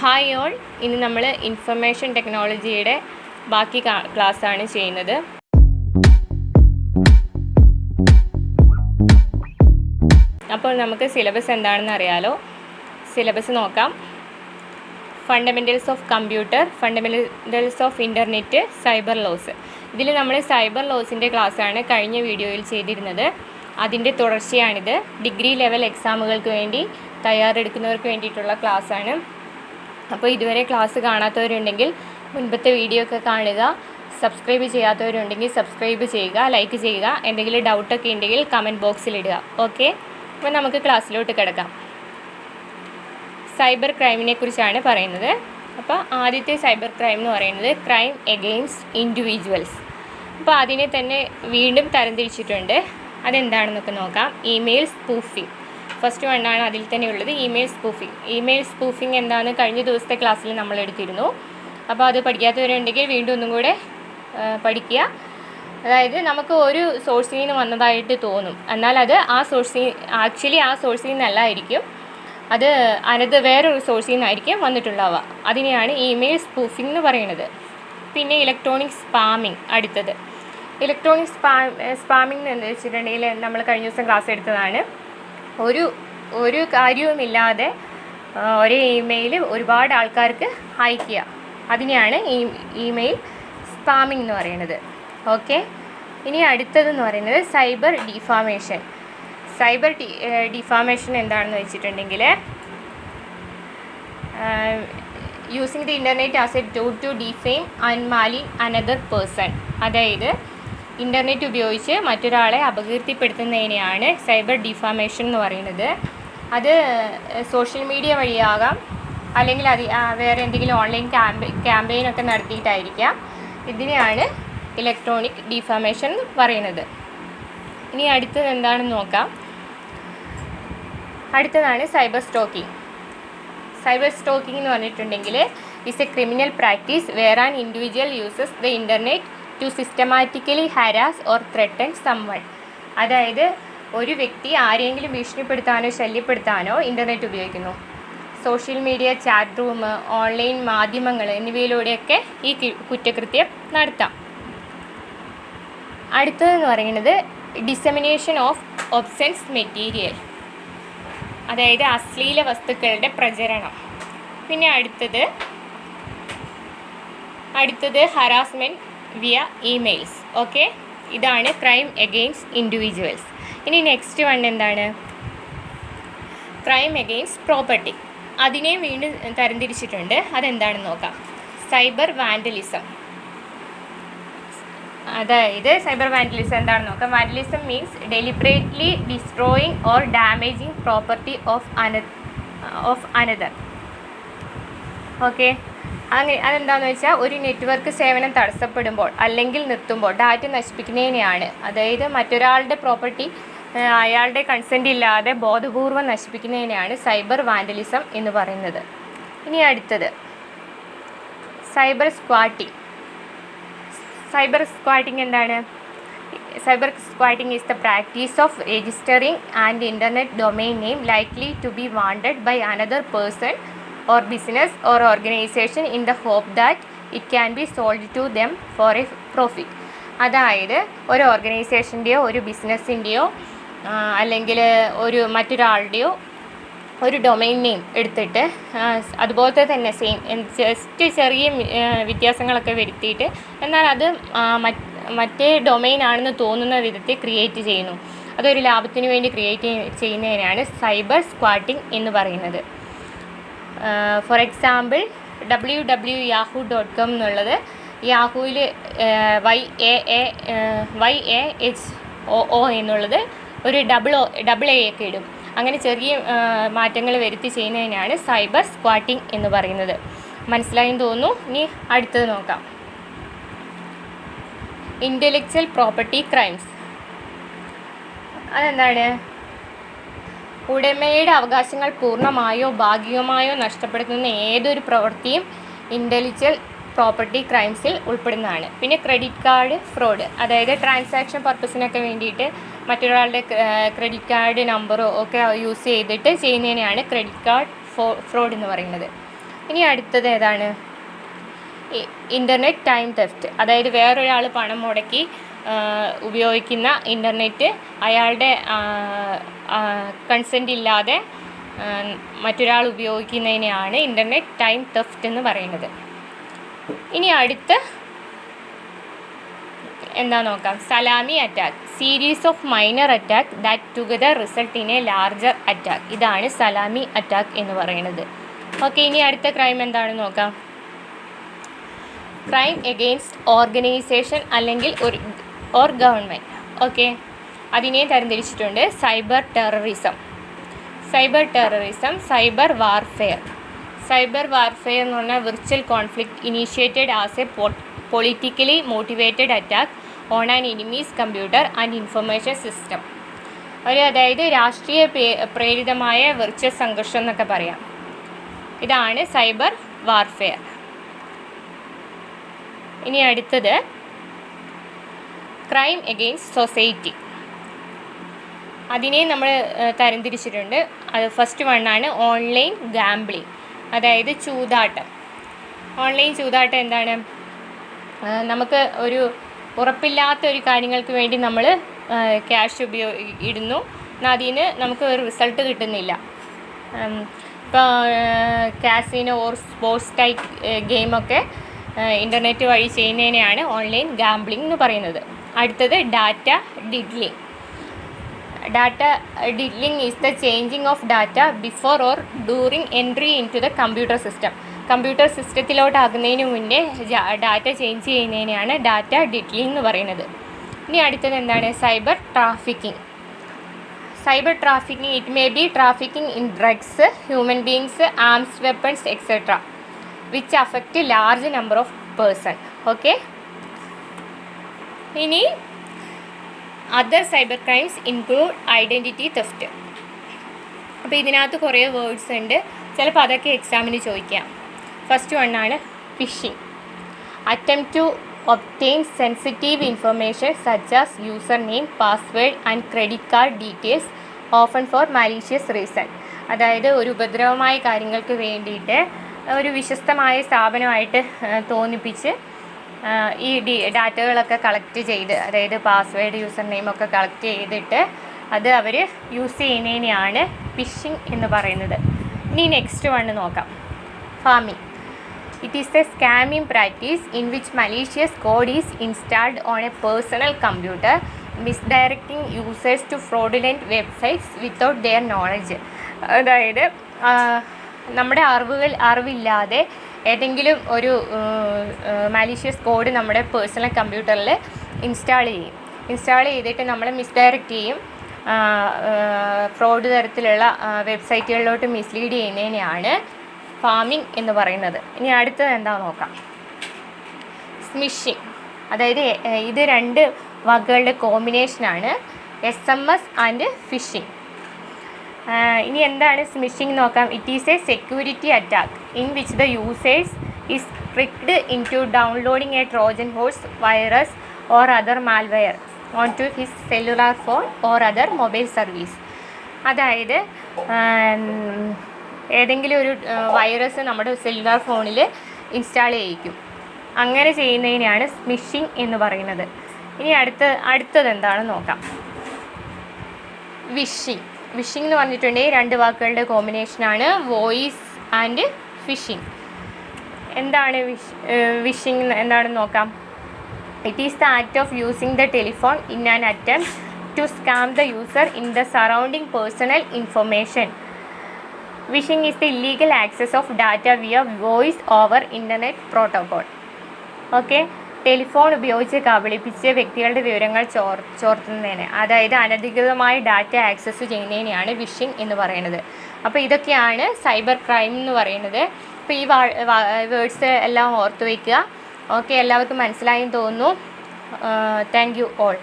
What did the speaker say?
Hi all, ഇന്ന് നമ്മൾ information ടെക്നോളജിയുടെ ബാക്കി ക്ലാസ്സാണ് ചെയ്യുന്നത്. അപ്പോൾ നമുക്ക് സിലബസ് എന്താണെന്ന് അറിയാലോ. സിലബസ് നോക്കാം. Fundamentals of computer, fundamentals of internet, cyber laws. ഇതിൽ നമ്മൾ സൈബർ ലോസിൻ്റെ ക്ലാസ്സാണ് കഴിഞ്ഞ വീഡിയോയിൽ ചെയ്തിരുന്നത്. അതിൻ്റെ തുടർച്ചയാണിത്. ഡിഗ്രി ലെവൽ എക്സാമുകൾക്ക് വേണ്ടി തയ്യാറെടുക്കുന്നവർക്ക് വേണ്ടിയിട്ടുള്ള ക്ലാസ്സാണ്. അപ്പോൾ ഇതുവരെ ക്ലാസ് കാണാത്തവരുണ്ടെങ്കിൽ മുൻപത്തെ വീഡിയോ ഒക്കെ കാണുക. സബ്സ്ക്രൈബ് ചെയ്യാത്തവരുണ്ടെങ്കിൽ സബ്സ്ക്രൈബ് ചെയ്യുക, ലൈക്ക് ചെയ്യുക. എന്തെങ്കിലും ഡൗട്ടൊക്കെ ഉണ്ടെങ്കിൽ കമൻറ്റ് ബോക്സിലിടുക. ഓക്കെ, അപ്പോൾ നമുക്ക് ക്ലാസ്സിലോട്ട് കിടക്കാം. സൈബർ ക്രൈമിനെ കുറിച്ചാണ് പറയുന്നത്. അപ്പോൾ ആദ്യത്തെ സൈബർ ക്രൈം എന്ന് പറയുന്നത് ക്രൈം എഗെയിൻസ്റ്റ് ഇൻഡിവിജ്വൽസ്. അപ്പോൾ അതിനെ തന്നെ വീണ്ടും തരംതിരിച്ചിട്ടുണ്ട്. അതെന്താണെന്നൊക്കെ നോക്കാം. ഇമെയിൽ സ്പൂഫിംഗ് ഫസ്റ്റ് വണ്ണാണ് അതിൽ തന്നെ ഉള്ളത്. ഇമെയിൽ സ്പൂഫിംഗ് എന്താണെന്ന് കഴിഞ്ഞ ദിവസത്തെ ക്ലാസ്സിൽ നമ്മൾ എടുത്തിരുന്നു. അപ്പോൾ അത് പഠിക്കാത്തവരുണ്ടെങ്കിൽ വീണ്ടും ഒന്നും കൂടെ പഠിക്കുക. അതായത് നമുക്ക് ഒരു സോഴ്സിൽ നിന്ന് വന്നതായിട്ട് തോന്നും, എന്നാൽ അത് ആ സോഴ്സിൽ നിന്നല്ലായിരിക്കും, അത് വേറൊരു സോഴ്സിൽ നിന്നായിരിക്കും വന്നിട്ടുണ്ടാവുക. അതിനെയാണ് ഇമെയിൽ സ്പൂഫിംഗ് എന്ന് പറയുന്നത്. പിന്നെ ഇലക്ട്രോണിക് സ്പാമിംഗ് അടുത്തത്. ഇലക്ട്രോണിക് സ്പാമിംഗ് എന്ന് വെച്ചിട്ടുണ്ടെങ്കിൽ നമ്മൾ കഴിഞ്ഞ ദിവസം ക്ലാസ് എടുത്തതാണ്. ഒരു കാര്യവുമില്ലാതെ ഒരേ ഇമെയിൽ ഒരുപാട് ആൾക്കാർക്ക് അയക്കുക, അതിനെയാണ് ഇമെയിൽ സ്പാമിംഗ് എന്ന് പറയുന്നത്. ഓക്കെ, ഇനി അടുത്തതെന്ന് പറയുന്നത് സൈബർ ഡിഫാമേഷൻ. സൈബർ ഡിഫാമേഷൻ എന്താണെന്ന് വെച്ചിട്ടുണ്ടെങ്കിൽ using the internet as a tool to defame and malign another person. അതായത് ഇൻ്റർനെറ്റ് ഉപയോഗിച്ച് മറ്റൊരാളെ അപകീർത്തിപ്പെടുത്തുന്നതിനെയാണ് സൈബർ ഡിഫാമേഷൻ എന്ന് പറയുന്നത്. അത് സോഷ്യൽ മീഡിയ വഴിയാകാം, അല്ലെങ്കിൽ വേറെ എന്തെങ്കിലും ഓൺലൈൻ ക്യാമ്പയിനൊക്കെ നടത്തിയിട്ടായിരിക്കാം. ഇതിനെയാണ് ഇലക്ട്രോണിക് ഡിഫാമേഷൻ എന്ന് പറയുന്നത്. ഇനി അടുത്തത് എന്താണെന്ന് നോക്കാം. അടുത്തതാണ് സൈബർ സ്റ്റോക്കിംഗ്. സൈബർ സ്റ്റോക്കിംഗ് എന്ന് പറഞ്ഞിട്ടുണ്ടെങ്കിൽ is a criminal practice where an individual uses the internet to systematically harass or threaten someone. അതായത് ഒരു വ്യക്തി ആരെങ്കിലും ഭീഷണിപ്പെടുത്താനോ ശല്യപ്പെടുത്താനോ ഇൻ്റർനെറ്റ് ഉപയോഗിക്കുന്നു. Social media, chat room, online മാധ്യമങ്ങൾ എന്നിവയിലൂടെയൊക്കെ ഈ കുറ്റകൃത്യം നടത്താം. അടുത്തതെന്ന് പറയുന്നത് ഡിസെമിനേഷൻ ഓഫ് ഒബ്സെൻസ് മെറ്റീരിയൽ, അതായത് അശ്ലീല വസ്തുക്കളുടെ പ്രചരണം. പിന്നെ അടുത്തത് ഹറാസ്മെൻറ്റ് വിയ ഇമെയിൽസ്. ഓക്കെ, ഇതാണ് ക്രൈം എഗെയിൻസ്റ്റ് ഇൻഡിവിജ്വൽസ്. ഇനി നെക്സ്റ്റ് വൺ എന്താണ്? Crime against property. അതിനെ വീണ്ടും തരംതിരിച്ചിട്ടുണ്ട്. അതെന്താണെന്ന് നോക്കാം. Cyber vandalism. അതായത് സൈബർ വാൻഡലിസം എന്താണെന്ന് നോക്കാം. Vandalism means deliberately destroying or damaging property of another. Okay, അതെന്താണെന്ന് വെച്ചാൽ ഒരു നെറ്റ്വർക്ക് സേവനം തടസ്സപ്പെടുമ്പോൾ അല്ലെങ്കിൽ നിർത്തുമ്പോൾ ഡാറ്റ നശിപ്പിക്കുന്നതിനെയാണ്, അതായത് മറ്റൊരാളുടെ പ്രോപ്പർട്ടി അയാളുടെ കൺസെൻ്റ് ഇല്ലാതെ ബോധപൂർവം നശിപ്പിക്കുന്നതിനെയാണ് സൈബർ വാൻഡലിസം എന്ന് പറയുന്നത്. ഇനി അടുത്തത് സൈബർ സ്ക്വാട്ടിംഗ്. സൈബർ സ്ക്വാട്ടിംഗ് എന്താണ്? Cyber squatting is the practice of registering and internet domain name likely to be wanted by another person or business or organization in the hope that it can be sold to them for a profit. അതായത് ഒരു ഓർഗനൈസേഷൻ്റെയോ ഒരു ബിസിനസ്സിൻ്റെയോ അല്ലെങ്കിൽ മറ്റൊരാളുടെയോ ഒരു domain name എടുത്തിട്ട് അതുപോലത്തെ തന്നെ same just ചെറിയ വ്യത്യാസങ്ങളൊക്കെ വരുത്തിയിട്ട് എന്നാൽ അത് മറ്റേ ഡൊമൈൻ ആണെന്ന് തോന്നുന്ന വിധത്തിൽ ക്രിയേറ്റ് ചെയ്യുന്നു. അതൊരു ലാഭത്തിന് വേണ്ടി ക്രിയേറ്റ് ചെയ്യുന്നതിനാണ് സൈബർ സ്ക്വാട്ടിംഗ് എന്ന് പറയുന്നത്. ഫോർ എക്സാമ്പിൾ www.yahoo.com എന്നുള്ളത് യാഹൂയിൽ YAHOO എന്നുള്ളത് ഒരു ഡബിൾ എ ഒക്കെ ഇടും. അങ്ങനെ ചെറിയ മാറ്റങ്ങൾ വരുത്തി ചെയ്യുന്നതിനാണ് സൈബർ സ്ക്വാട്ടിംഗ് എന്ന് പറയുന്നത്. മനസ്സിലായെന്ന് തോന്നുന്നു. ഇനി അടുത്തത് നോക്കാം. Intellectual property crimes. അതെന്താണ്? ഉടമയുടെ അവകാശങ്ങൾ പൂർണ്ണമായോ ഭാഗികമായോ നഷ്ടപ്പെടുത്തുന്ന ഏതൊരു പ്രവൃത്തിയും ഇൻ്റലക്ച്വൽ പ്രോപ്പർട്ടി ക്രൈംസിൽ ഉൾപ്പെടുന്നതാണ്. പിന്നെ ക്രെഡിറ്റ് കാർഡ് ഫ്രോഡ്, അതായത് ട്രാൻസാക്ഷൻ പർപ്പസിനൊക്കെ വേണ്ടിയിട്ട് മറ്റൊരാളുടെ ക്രെഡിറ്റ് കാർഡ് നമ്പറോ ഒക്കെ യൂസ് ചെയ്തിട്ട് ചെയ്യുന്നതിനെയാണ് ക്രെഡിറ്റ് കാർഡ് ഫ്രോഡ് എന്ന് പറയുന്നത്. ഇനി അടുത്തത് ഏതാണ്? Internet time theft. അതായത് വേറൊരാൾ പണം മുടക്കി ഉപയോഗിക്കുന്ന ഇൻ്റർനെറ്റ് അയാളുടെ കൺസെൻ്റ് ഇല്ലാതെ മറ്റൊരാൾ ഉപയോഗിക്കുന്നതിനെയാണ് ഇൻ്റർനെറ്റ് ടൈം തെഫ്റ്റ് എന്ന് പറയുന്നത്. ഇനി അടുത്ത എന്താ നോക്കാം. Salami attack, series of minor attack that together result in a larger attack. ഇതാണ് സലാമി അറ്റാക്ക് എന്ന് പറയുന്നത്. ഓക്കെ, ഇനി അടുത്ത ക്രൈം എന്താണെന്ന് നോക്കാം. ക്രൈം എഗെയിൻസ്റ്റ് ഓർഗനൈസേഷൻ അല്ലെങ്കിൽ ഓർ ഗവൺമെൻറ്. ഓക്കെ, അതിനെ തരംതിരിച്ചിട്ടുണ്ട്. Cyber terrorism, cyber warfare. Cyber warfare എന്ന് പറഞ്ഞാൽ virtual conflict initiated as a politically motivated attack on an enemies computer and information system. അതായത് രാഷ്ട്രീയ പ്രേരിതമായ വിർച്വൽ സംഘർഷം എന്നൊക്കെ പറയാം. ഇതാണ് സൈബർ വാർഫെയർ. ഇനി അടുത്തത് ക്രൈം എഗെയിൻസ്റ്റ് സൊസൈറ്റി. അതിനെ നമ്മൾ തരംതിരിച്ചിട്ടുണ്ട്. അത് ഫസ്റ്റ് വണ്ണാണ് ഓൺലൈൻ ഗാംബ്ലിംഗ്, അതായത് ചൂതാട്ടം. ഓൺലൈൻ ചൂതാട്ടം എന്താണ്? നമുക്ക് ഒരു ഉറപ്പില്ലാത്ത ഒരു കാര്യങ്ങൾക്ക് വേണ്ടി നമ്മൾ ക്യാഷ് ഇടുന്നു, എന്നാൽ അതിന് നമുക്ക് ഒരു റിസൾട്ട് കിട്ടുന്നില്ല. ഇപ്പോൾ കാസിനോ ഓർ സ്പോർട്സ് ടൈപ്പ് ഗെയിമൊക്കെ ഇൻ്റർനെറ്റ് വഴി ചെയ്യുന്നതിനെയാണ് ഓൺലൈൻ ഗാംബ്ലിംഗ് എന്ന് പറയുന്നത്. അടുത്തത് data diddling. Data diddling is the changing of data before or during entry into the computer system. Computer സിസ്റ്റത്തിലോട്ടാകുന്നതിന് മുന്നേ ഡാറ്റ ചേഞ്ച് ചെയ്യുന്നതിനെയാണ് ഡാറ്റ ഡിഡ്ലിംഗ് എന്ന് പറയുന്നത്. ഇനി അടുത്തത് എന്താണ്? Cyber trafficking. Cyber trafficking, it may be trafficking in drugs, human beings, arms weapons etcetera which affect large number of person. Okay, ഇനി other cyber crimes include identity theft. അപ്പോൾ ഇതിനകത്ത് കുറേ വേർഡ്സ് ഉണ്ട്, ചിലപ്പോൾ അതൊക്കെ എക്സാമിന് ചോദിക്കാം. ഫസ്റ്റ് വണ്ണാണ് phishing. Attempt to obtain sensitive information such as user name, password and credit card details often for malicious reason. അതായത് ഒരു ഉപദ്രവമായ കാര്യങ്ങൾക്ക് വേണ്ടിയിട്ട് ഒരു വിശ്വസ്തമായ സ്ഥാപനമായിട്ട് തോന്നിപ്പിച്ച് ഈ ഡാറ്റകളൊക്കെ കളക്ട് ചെയ്ത്, അതായത് പാസ്വേഡ്, യൂസർ നെയിമൊക്കെ കളക്ട് ചെയ്തിട്ട് അത് അവർ യൂസ് ചെയ്യുന്നതിനെയാണ് ഫിഷിംഗ് എന്ന് പറയുന്നത്. ഇനി നെക്സ്റ്റ് വണ്ണ് നോക്കാം. Pharming. It is a scamming practice in which malicious code is installed on a personal computer misdirecting users to fraudulent websites without their knowledge. അതായത് നമ്മുടെ അറിവില്ലാതെ ഏതെങ്കിലും ഒരു മാലീഷ്യസ് കോഡ് നമ്മുടെ പേഴ്സണൽ കമ്പ്യൂട്ടറിൽ ഇൻസ്റ്റാൾ ചെയ്തിട്ട് നമ്മളെ മിസ്ഡയറക്റ്റ് ചെയ്യും, ഫ്രോഡ് തരത്തിലുള്ള വെബ്സൈറ്റുകളിലോട്ട് മിസ്ലീഡ് ചെയ്യുന്നതിനെയാണ് ഫാമിംഗ് എന്ന് പറയുന്നത്. ഇനി അടുത്തത് എന്താണെന്ന് നോക്കാം. സ്മിഷിംഗ്, അതായത് ഇത് രണ്ട് വാക്കുകളുടെ കോമ്പിനേഷനാണ്, SMS ആൻഡ് ഫിഷിംഗ്. ഇനി എന്താണ് സ്മിഷിംഗ് നോക്കാം. It is a security attack in which the users is tricked into downloading a Trojan horse virus or other malware onto his cellular phone or other mobile service. അതായത് ഏതെങ്കിലും ഒരു virus നമ്മുടെ cellular ഫോണിൽ install ചെയ്യിക്കും. അങ്ങനെ ചെയ്യുന്നതിനെയാണ് സ്മിഷിംഗ് എന്ന് പറയുന്നത്. ഇനി അടുത്തത് എന്താണെന്ന് നോക്കാം. വിഷിംഗ്. വിഷിംഗ് എന്ന് പറഞ്ഞിട്ടുണ്ടെങ്കിൽ രണ്ട് വാക്കുകളുടെ കോമ്പിനേഷനാണ്, വോയിസ് ആൻഡ് ഫിഷിംഗ്. എന്താണ് വിഷിംഗ് എന്താണെന്ന് നോക്കാം. It is the act of using the telephone in an attempt to scam the user in the surrounding personal information. Vishing is the illegal access of data via voice over internet protocol. Okay, telephone ഉപയോഗിച്ച് കബളിപ്പിച്ച് വ്യക്തികളുടെ വിവരങ്ങൾ ചോർത്തുന്നതിന്, അതായത് അനധികൃതമായ data access ചെയ്യുന്നതിനെയാണ് vishing എന്ന് പറയുന്നത്. അപ്പോൾ ഇതൊക്കെയാണ് സൈബർ ക്രൈം എന്ന് പറയുന്നത്. അപ്പോൾ ഈ വേർഡ്സ് എല്ലാം ഓർത്ത് വയ്ക്കുക. ഓക്കെ, എല്ലാവർക്കും മനസ്സിലായെന്ന് തോന്നുന്നു. Thank you all.